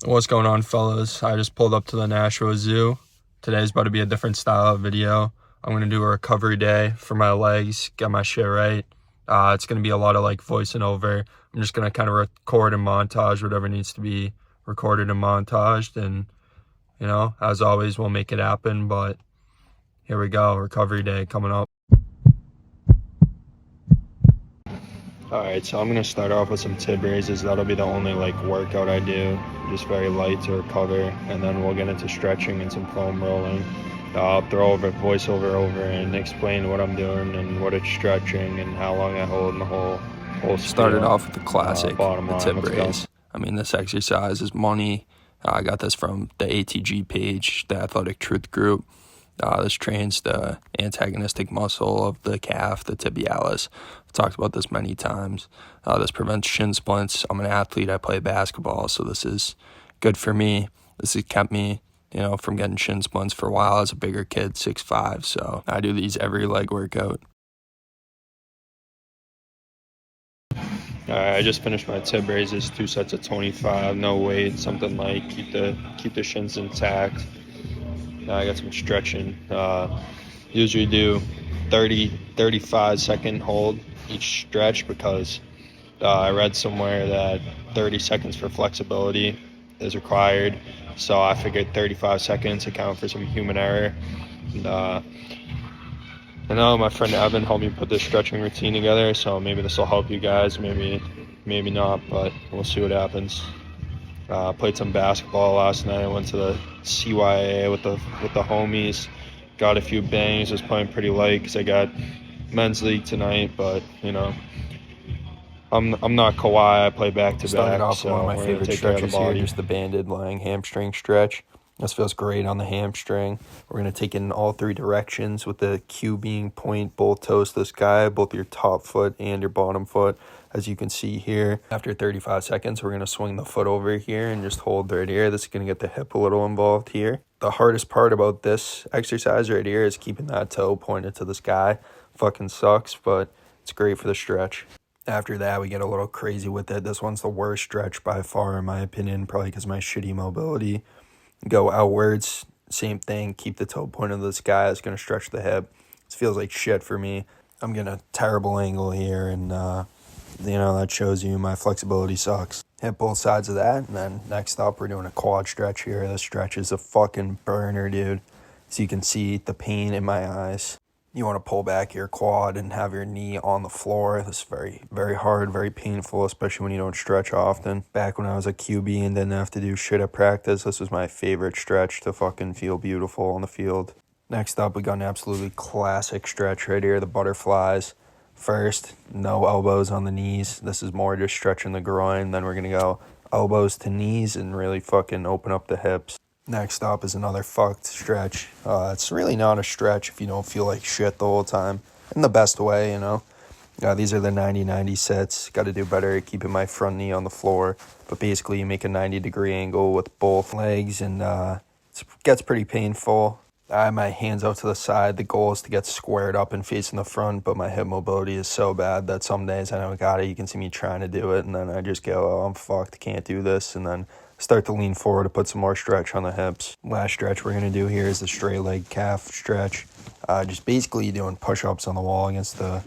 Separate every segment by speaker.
Speaker 1: What's going on, fellas? I just pulled up to the Nashua Zoo. Today's about to be a different style of video. I'm going to do a recovery day for my legs, get my shit right. It's going to be a lot of like voicing over. I'm just going to kind of record and montage whatever needs to be recorded and montaged. And, as always, we'll make it happen. But here we go, recovery day coming up. Alright, so I'm going to start off with some tib raises. That'll be the only workout I do, just very light to recover, and then we'll get into stretching and some foam rolling. I'll throw over voiceover over and explain what I'm doing and what it's stretching and how long I hold in the whole
Speaker 2: Started off with the classic,
Speaker 1: the
Speaker 2: tib raise. I mean, this exercise is money. I got this from the ATG page, the Athletic Truth Group. This trains the antagonistic muscle of the calf, the tibialis. I've talked about this many times. This prevents shin splints. I'm an athlete. I play basketball, so this is good for me. This has kept me, from getting shin splints for a while as a bigger kid, 6'5". So I do these every leg workout.
Speaker 1: Alright, I just finished my tib raises, 2 sets of 25, no weight, something like keep the shins intact. Now I got some stretching. Usually do 35-second hold each stretch because I read somewhere that 30 seconds for flexibility is required. So I figured 35 seconds account for some human error. And I know my friend Evan helped me put this stretching routine together, so maybe this will help you guys, maybe not, but we'll see what happens. Played some basketball last night. I went to the CYA with the homies. Got a few bangs. Was playing pretty light because I got men's league tonight. But I'm not Kawhi. I play back to back.
Speaker 2: Started off with one of my favorite stretches here, just the banded lying hamstring stretch. This feels great on the hamstring. We're going to take it in all 3 directions with the cue being point both toes to the sky, both your top foot and your bottom foot, as you can see here. After 35 seconds, we're going to swing the foot over here and just hold right here. This is going to get the hip a little involved here. The hardest part about this exercise right here is keeping that toe pointed to the sky. Fucking sucks, but it's great for the stretch. After that, we get a little crazy with it. This one's the worst stretch by far, in my opinion, probably because of my shitty mobility. Go outwards, same thing, keep the toe pointed to the sky. It's going to stretch the hip. This feels like shit for me. I'm getting a terrible angle here, and that shows you my flexibility sucks. Hit both sides of that, and then next up, we're doing a quad stretch here. This stretch is a fucking burner, dude. So you can see the pain in my eyes. You want to pull back your quad and have your knee on the floor. This is very, very hard, very painful, especially when you don't stretch often. Back when I was a QB and didn't have to do shit at practice, this was my favorite stretch to fucking feel beautiful on the field. Next up, we got an absolutely classic stretch right here, the butterflies. First, no elbows on the knees. This is more just stretching the groin. Then we're going to go elbows to knees and really fucking open up the hips. Next up is another fucked stretch. It's really not a stretch if you don't feel like shit the whole time. In the best way, These are the 90-90 sets. Got to do better at keeping my front knee on the floor. But basically, you make a 90-degree angle with both legs, and it gets pretty painful. I have my hands out to the side. The goal is to get squared up and facing the front, but my hip mobility is so bad that some days I don't got it. You can see me trying to do it, and then I just go, oh, I'm fucked, can't do this, and then start to lean forward to put some more stretch on the hips. Last stretch we're going to do here is the straight leg calf stretch. Just basically doing push-ups on the wall against the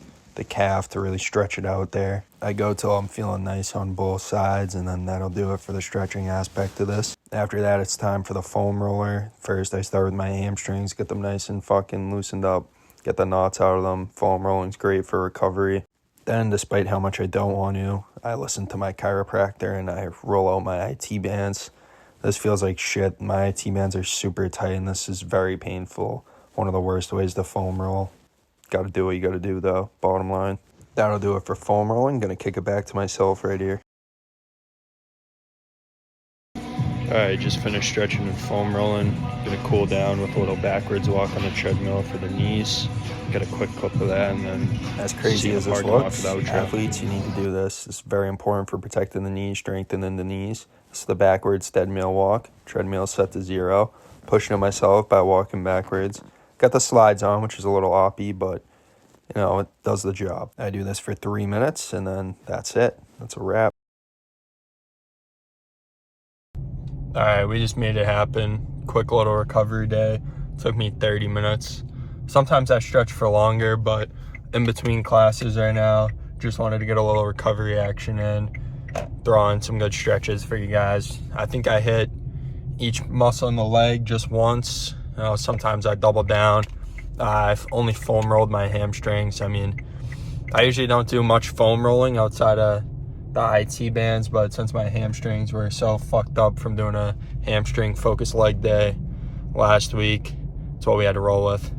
Speaker 2: calf to really stretch it out there. I go till I'm feeling nice on both sides, and then that'll do it for the stretching aspect of this. After that, it's time for the foam roller. First, I start with my hamstrings, get them nice and fucking loosened up, get the knots out of them. Foam rolling's great for recovery. Then, despite how much I don't want to, I listen to my chiropractor and I roll out my IT bands. This feels like shit. My IT bands are super tight and this is very painful. One of the worst ways to foam roll. Gotta do what you gotta do though, bottom line. That'll do it for foam rolling. Gonna kick it back to myself right here.
Speaker 1: Alright, just finished stretching and foam rolling. Gonna cool down with a little backwards walk on the treadmill for the knees. Get a quick clip of that, and then
Speaker 2: as crazy as this looks, athletes, you need to do this. It's very important for protecting the knees, strengthening the knees. This is the backwards treadmill walk. Treadmill set to 0. Pushing it myself by walking backwards. Got the slides on, which is a little oppy, but it does the job. I do this for 3 minutes, and then that's it. That's a wrap. All right, we just made it happen. Quick little recovery day. Took me 30 minutes. Sometimes I stretch for longer, but in between classes right now, just wanted to get a little recovery action in, throw on some good stretches for you guys. I think I hit each muscle in the leg just once. Sometimes I double down. I've only foam rolled my hamstrings. I mean, I usually don't do much foam rolling outside of the IT bands, but since my hamstrings were so fucked up from doing a hamstring focused leg day last week, it's what we had to roll with.